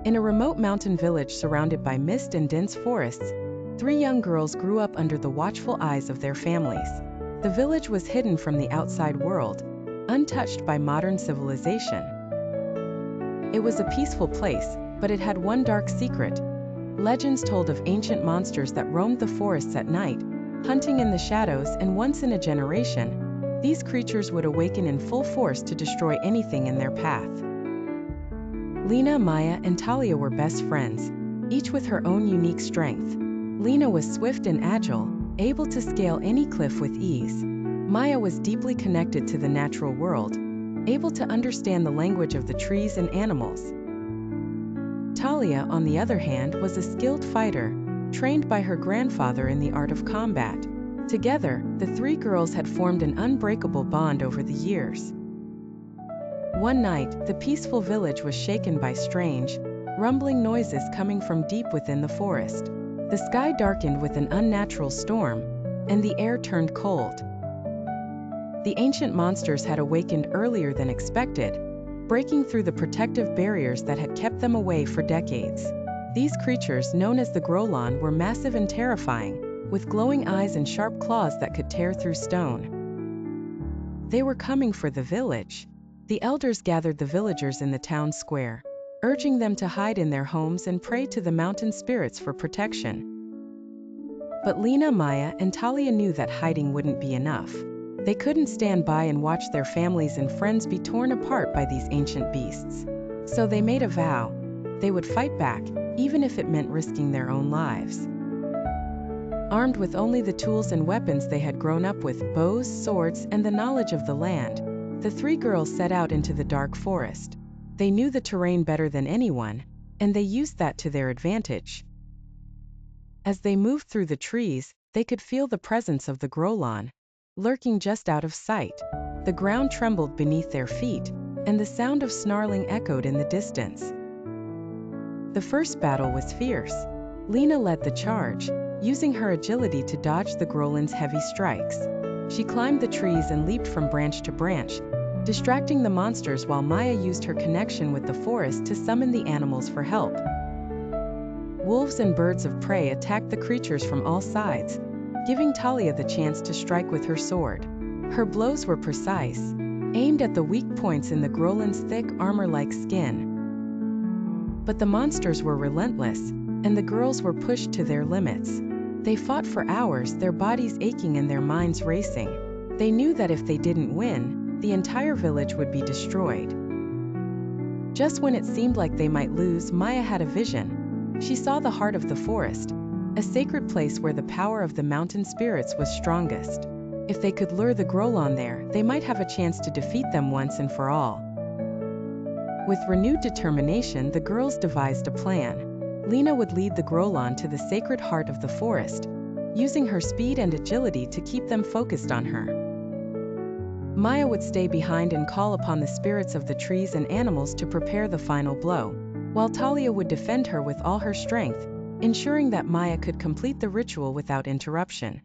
In a remote mountain village surrounded by mist and dense forests, 3 young girls grew up under the watchful eyes of their families. The village was hidden from the outside world, untouched by modern civilization. It was a peaceful place, but it had one dark secret. Legends told of ancient monsters that roamed the forests at night, hunting in the shadows, and once in a generation, these creatures would awaken in full force to destroy anything in their path. Lena, Maya, and Talia were best friends, each with her own unique strength. Lena was swift and agile, able to scale any cliff with ease. Maya was deeply connected to the natural world, able to understand the language of the trees and animals. Talia, on the other hand, was a skilled fighter, trained by her grandfather in the art of combat. Together, the 3 girls had formed an unbreakable bond over the years. One night, the peaceful village was shaken by strange, rumbling noises coming from deep within the forest. The sky darkened with an unnatural storm, and the air turned cold. The ancient monsters had awakened earlier than expected, breaking through the protective barriers that had kept them away for decades. These creatures, known as the Grolon, were massive and terrifying, with glowing eyes and sharp claws that could tear through stone. They were coming for the village. The elders gathered the villagers in the town square, urging them to hide in their homes and pray to the mountain spirits for protection. But Lena, Maya, and Talia knew that hiding wouldn't be enough. They couldn't stand by and watch their families and friends be torn apart by these ancient beasts. So they made a vow. They would fight back, even if it meant risking their own lives. Armed with only the tools and weapons they had grown up with, bows, swords, and the knowledge of the land, the 3 girls set out into the dark forest. They knew the terrain better than anyone, and they used that to their advantage. As they moved through the trees, they could feel the presence of the Grolon, lurking just out of sight. The ground trembled beneath their feet, and the sound of snarling echoed in the distance. The first battle was fierce. Lena led the charge, using her agility to dodge the Grolon's heavy strikes. She climbed the trees and leaped from branch to branch, distracting the monsters, while Maya used her connection with the forest to summon the animals for help. Wolves and birds of prey attacked the creatures from all sides, giving Talia the chance to strike with her sword. Her blows were precise, aimed at the weak points in the Grolon's thick armor-like skin. But the monsters were relentless, and the girls were pushed to their limits. They fought for hours, their bodies aching and their minds racing. They knew that if they didn't win, the entire village would be destroyed. Just when it seemed like they might lose, Maya had a vision. She saw the heart of the forest, a sacred place where the power of the mountain spirits was strongest. If they could lure the Grolon there, they might have a chance to defeat them once and for all. With renewed determination, the girls devised a plan. Lena would lead the Grolon to the sacred heart of the forest, using her speed and agility to keep them focused on her. Maya would stay behind and call upon the spirits of the trees and animals to prepare the final blow, while Talia would defend her with all her strength, ensuring that Maya could complete the ritual without interruption.